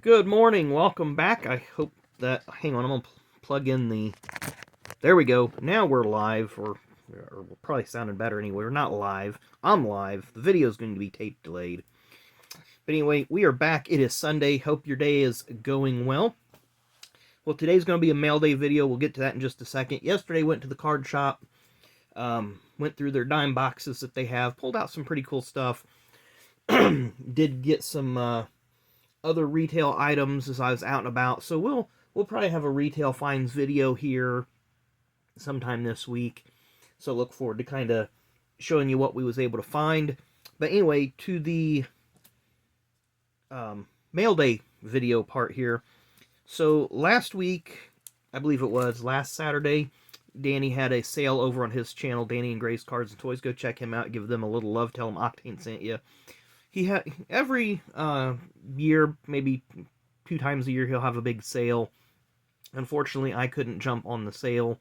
Good morning, welcome back. I hope that, hang on, I'm going to plug in the, there we go. Now we're live, or we're probably sounding better anyway. We're not live. I'm live. The video is going to be tape delayed. But anyway, we are back. It is Sunday. Hope your day is going well. Well, today's going to be a mail day video. We'll get to that in just a second. Yesterday, went to the card shop, went through their dime boxes that they have, pulled out some pretty cool stuff. Did get some other retail items as I was out and about, so we'll probably have a retail finds video here sometime this week. So look forward to kind of showing you what we was able to find. But anyway, to the mail day video part here. So last week, I believe it was last Saturday, Danny had a sale over on his channel, Danny and Grace Cards and Toys. Go check him out, give them a little love, tell him Octane sent you. He had every year, maybe 2 times a year, he'll have a big sale. Unfortunately, I couldn't jump on the sale.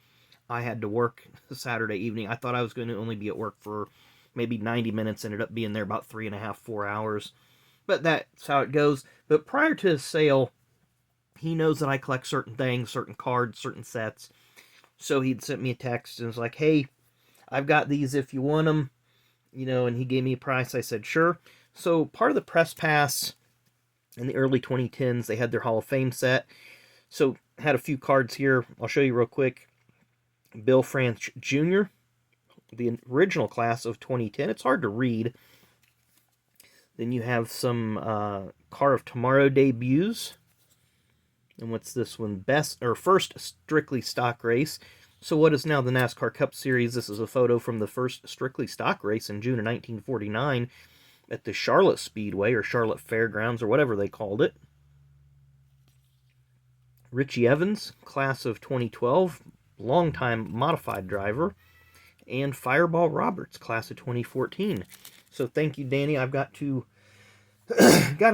I had to work Saturday evening. I thought I was going to only be at work for maybe 90 minutes. Ended up being there about 3.5, 4 hours. But that's how it goes. But prior to his sale, he knows that I collect certain things, certain cards, certain sets. So he'd sent me a text and was like, hey, I've got these if you want them. You know, and he gave me a price. I said, sure. So part of the press pass in the early 2010s, they had their Hall of Fame set. So had a few cards here. I'll show you real quick. Bill France Jr., the original class of 2010. It's hard to read. Then you have some Car of Tomorrow debuts. And what's this one? First Strictly Stock race. So what is now the NASCAR Cup Series? This is a photo from the first Strictly Stock race in June of 1949 at the Charlotte Speedway, or Charlotte Fairgrounds, or whatever they called it. Richie Evans, class of 2012, longtime modified driver. And Fireball Roberts, class of 2014. So thank you, Danny. I've got to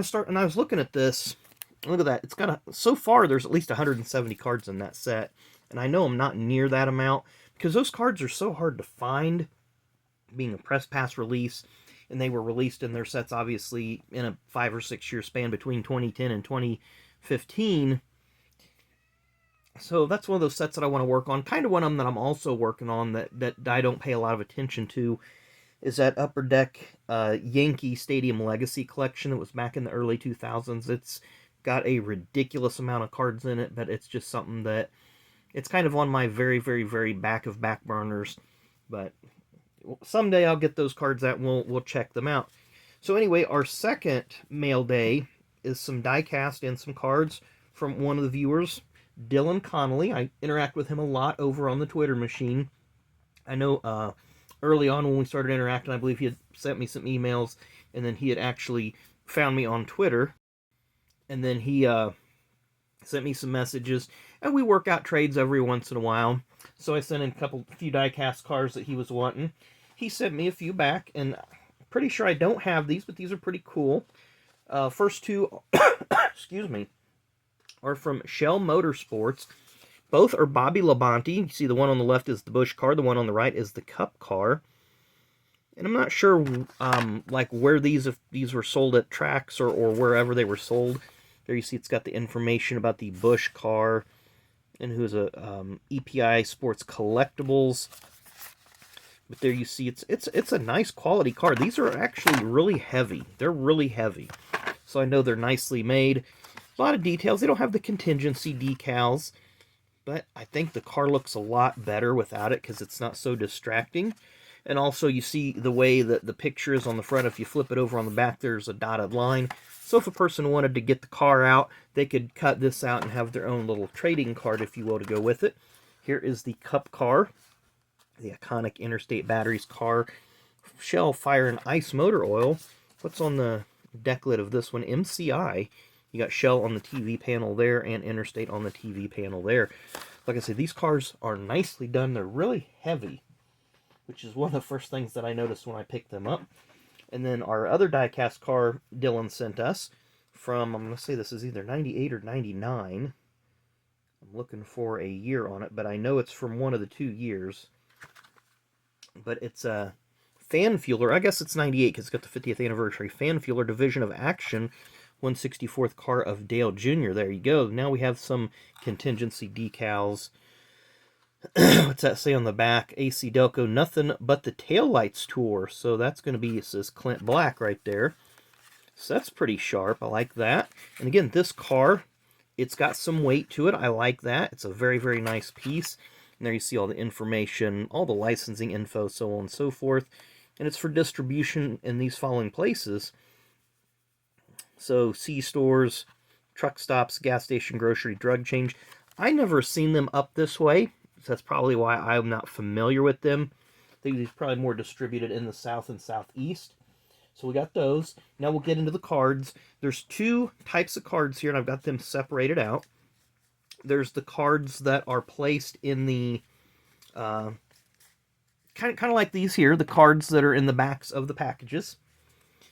start, and I was looking at this. Look at that. It's got so far there's at least 170 cards in that set. And I know I'm not near that amount because those cards are so hard to find, being a press pass release, and they were released in their sets obviously in a 5 or 6 year span between 2010 and 2015. So that's one of those sets that I want to work on. Kind of one of them that I'm also working on that I don't pay a lot of attention to is that Upper Deck Yankee Stadium Legacy collection that was back in the early 2000s. It's got a ridiculous amount of cards in it, but it's just something that it's kind of on my very, very, very back of back burners. But someday I'll get those cards out and we'll check them out. So anyway, our second mail day is some die cast and some cards from one of the viewers, Dylan Connolly. I interact with him a lot over on the Twitter machine. I know early on when we started interacting, I believe he had sent me some emails, and then he had actually found me on Twitter, and then he sent me some messages, and we work out trades every once in a while. So I sent in a few die-cast cards that he was wanting. He sent me a few back, and I'm pretty sure I don't have these, but these are pretty cool. First two, excuse me, are from Shell Motorsports. Both are Bobby Labonte. You see the one on the left is the Busch car, the one on the right is the Cup car. And I'm not sure like where if these were sold at tracks or wherever they were sold. There you see it's got the information about the Busch car and who's a EPI Sports Collectibles. But there you see it's a nice quality car. These are actually really heavy. They're really heavy. So I know they're nicely made. A lot of details. They don't have the contingency decals, but I think the car looks a lot better without it because it's not so distracting. And also you see the way that the picture is on the front. If you flip it over on the back, there's a dotted line. So if a person wanted to get the car out, they could cut this out and have their own little trading card, if you will, to go with it. Here is the Cup car, the iconic Interstate Batteries car, Shell Fire and Ice Motor Oil. What's on the deck lid of this one? MCI. You got Shell on the TV panel there and Interstate on the TV panel there. Like I said, these cars are nicely done. They're really heavy, which is one of the first things that I noticed when I picked them up. And then our other die-cast car Dylan sent us from, I'm going to say this is either 98 or 99. I'm looking for a year on it, but I know it's from one of the 2 years. But it's a Fan Fueler. I guess it's 98 because it's got the 50th anniversary. Fan Fueler Division of Action 164th car of Dale Jr. There you go. Now we have some contingency decals. What's that say on the back? AC Delco, nothing but the taillights tour. So that's going to be, it says Clint Black right there. So that's pretty sharp. I like that. And again, this car, it's got some weight to it. I like that. It's a very, very nice piece. And there you see all the information, all the licensing info, so on and so forth. And it's for distribution in these following places. So C-stores, truck stops, gas station, grocery, drug change. I never seen them up this way. So that's probably why I'm not familiar with them. I think these are probably more distributed in the south and southeast. So we got those. Now we'll get into the cards. There's two types of cards here, and I've got them separated out. There's the cards that are placed in the kind of like these here, the cards that are in the backs of the packages.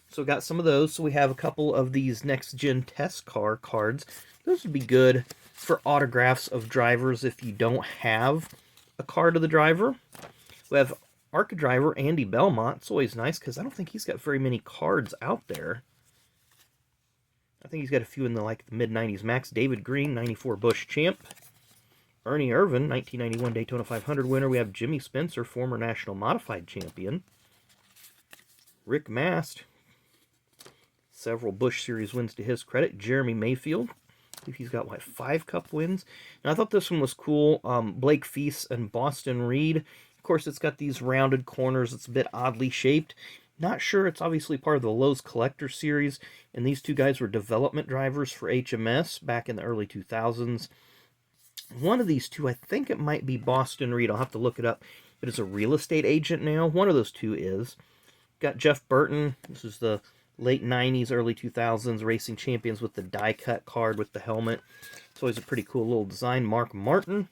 So we got some of those. So we have a couple of these next gen test car cards. Those would be good for autographs of drivers if you don't have a card of the driver. We have ARCA driver Andy Belmont. It's always nice because I don't think he's got very many cards out there. I think he's got a few in the mid-90s. Max David Green, 94 Busch champ. Ernie Irvan, 1991 Daytona 500 winner. We have Jimmy Spencer, former national modified champion. Rick Mast, several Busch Series wins to his credit. Jeremy Mayfield, I think he's got, 5 Cup wins. And I thought this one was cool. Blake Feast and Boston Reed. Of course, it's got these rounded corners. It's a bit oddly shaped. Not sure. It's obviously part of the Lowe's Collector Series. And these two guys were development drivers for HMS back in the early 2000s. One of these two, I think it might be Boston Reed. I'll have to look it up. But it's a real estate agent now. One of those two is. Got Jeff Burton. This is the late 90s, early 2000s racing champions with the die-cut card with the helmet. It's always a pretty cool little design. Mark Martin.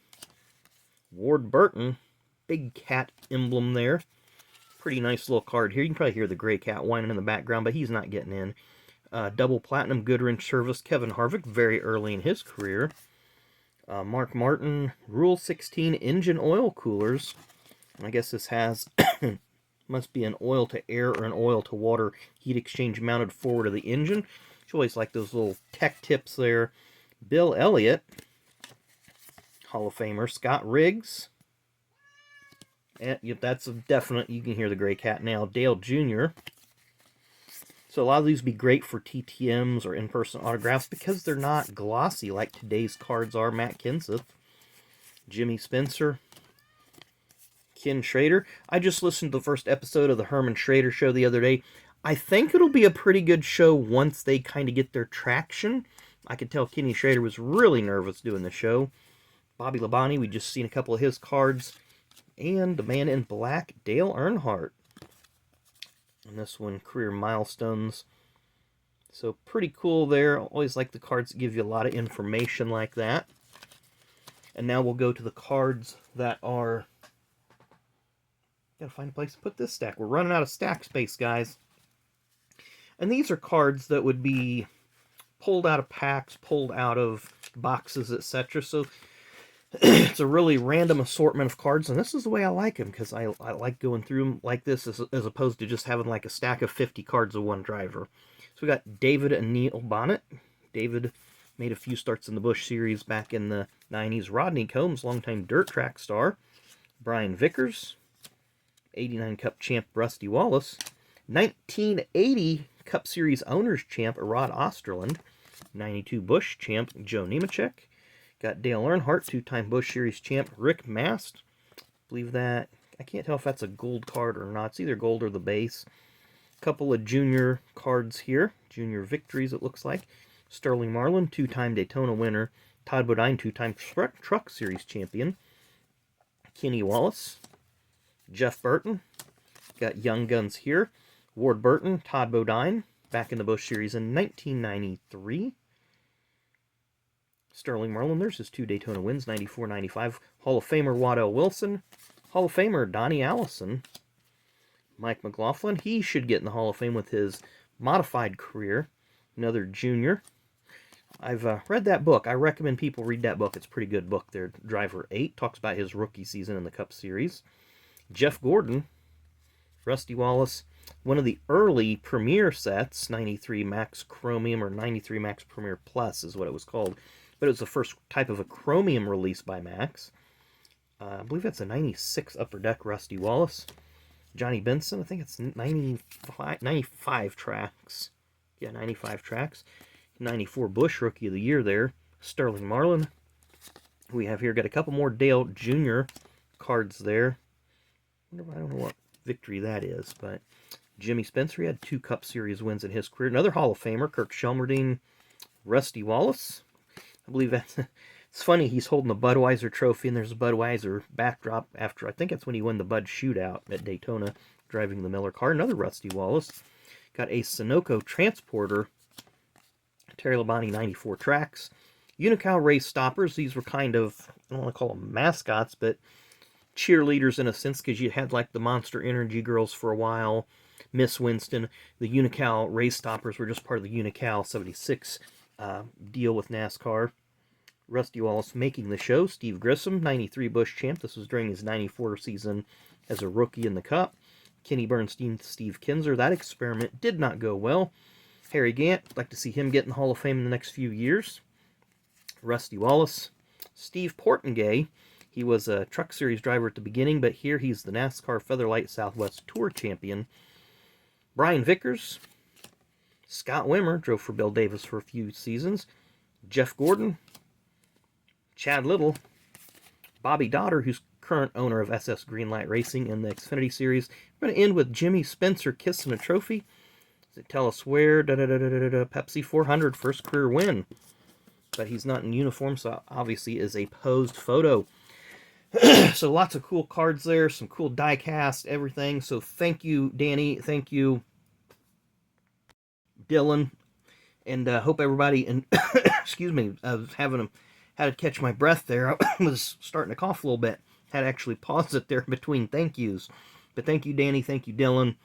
Ward Burton. Big cat emblem there. Pretty nice little card here. You can probably hear the gray cat whining in the background, but he's not getting in. Double Platinum Goodwrench Service Kevin Harvick, very early in his career. Mark Martin, Rule 16 engine oil coolers. I guess this has, must be an oil to air or an oil to water heat exchange mounted forward of the engine. You always like those little tech tips there. Bill Elliott, Hall of Famer. Scott Riggs. And yep, that's a definite, you can hear the gray cat now. Dale Jr. So a lot of these would be great for TTMs or in-person autographs because they're not glossy like today's cards are. Matt Kenseth. Jimmy Spencer. Ken Schrader. I just listened to the first episode of the Herman Schrader Show the other day. I think it'll be a pretty good show once they kind of get their traction. I could tell Kenny Schrader was really nervous doing the show. Bobby Labonte, we just seen a couple of his cards. And the man in black, Dale Earnhardt. And this one, career milestones. So pretty cool there. Always like the cards that give you a lot of information like that. And now we'll go to the cards that are... Gotta find a place to put this stack. We're running out of stack space, guys. And these are cards that would be pulled out of packs, pulled out of boxes, etc. So it's a really random assortment of cards, and this is the way I like them, because I like going through them like this as opposed to just having like a stack of 50 cards of one driver. So we got David and Neil Bonnet. David made a few starts in the Busch Series back in the 90s. Rodney Combs, longtime dirt track star. Brian Vickers. 89 Cup champ Rusty Wallace. 1980 Cup Series Owners champ Rod Osterland. 92 Busch champ Joe Nemechek. Got Dale Earnhardt, 2-time Busch Series champ Rick Mast. Believe that. I can't tell if that's a gold card or not. It's either gold or the base. Couple of junior cards here. Junior victories, it looks like. Sterling Marlin, 2-time Daytona winner. Todd Bodine, 2-time Truck Series champion. Kenny Wallace. Jeff Burton. Got Young Guns here. Ward Burton, Todd Bodine. Back in the Busch Series in 1993. Sterling Marlin, there's his 2 Daytona wins, 94-95. Hall of Famer Waddell Wilson. Hall of Famer Donnie Allison. Mike McLaughlin, he should get in the Hall of Fame with his modified career. Another junior. I've read that book. I recommend people read that book. It's a pretty good book there. Driver 8 talks about his rookie season in the Cup Series. Jeff Gordon. Rusty Wallace. one of the early Premier sets, 93 Max Chromium or 93 Max Premier Plus is what it was called. But it was the first type of a Chromium release by Max. I believe that's a 96 Upper Deck Rusty Wallace. Johnny Benson, I think it's 95 tracks. Yeah, 95 tracks. 94 Busch Rookie of the Year there. Sterling Marlin. We have here got a couple more Dale Jr. cards there. I don't know what victory that is, but Jimmy Spencer, he had 2 Cup Series wins in his career. Another Hall of Famer, Kirk Shelmerdine, Rusty Wallace. I believe that's... It's funny, he's holding the Budweiser trophy, and there's a Budweiser backdrop after, I think that's when he won the Bud Shootout at Daytona, driving the Miller car. Another Rusty Wallace. Got a Sunoco Transporter, Terry Labonte 94 tracks. Unical Race Stoppers, these were kind of, I don't want to call them mascots, but cheerleaders in a sense, because you had like the Monster Energy girls for a while, Miss Winston. The Unical Race Stoppers were just part of the Unical 76 deal with NASCAR. Rusty Wallace making the show. Steve Grissom, 93 Busch champ. This was during his 94 season as a rookie in the Cup. Kenny Bernstein, Steve Kinzer. That experiment did not go well. Harry Gant, like to see him get in the Hall of Fame in the next few years. Rusty Wallace. Steve Portengay. He was a Truck Series driver at the beginning, but here he's the NASCAR Featherlight Southwest Tour champion. Brian Vickers. Scott Wimmer, drove for Bill Davis for a few seasons. Jeff Gordon. Chad Little, Bobby Dotter, who's current owner of SS Greenlight Racing in the Xfinity Series. We're going to end with Jimmy Spencer kissing a trophy. Does it tell us where? Pepsi 400, first career win. But he's not in uniform, so obviously is a posed photo. So lots of cool cards there, some cool die cast, everything. So thank you, Danny. Thank you, Dylan. And hope everybody, and excuse me, I was had to catch my breath there. I was starting to cough a little bit. Had to actually pause it there between thank yous. But thank you, Danny. Thank you, Dylan.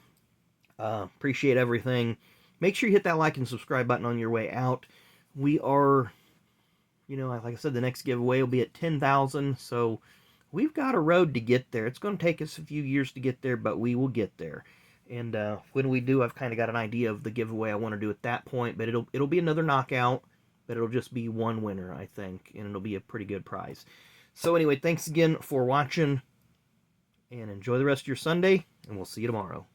Appreciate everything. Make sure you hit that like and subscribe button on your way out. We are, like I said, the next giveaway will be at 10,000. So we've got a road to get there. It's going to take us a few years to get there, but we will get there. And when we do, I've kind of got an idea of the giveaway I want to do at that point. But it'll be another knockout. But it'll just be one winner, I think, and it'll be a pretty good prize. So anyway, thanks again for watching, and enjoy the rest of your Sunday, and we'll see you tomorrow.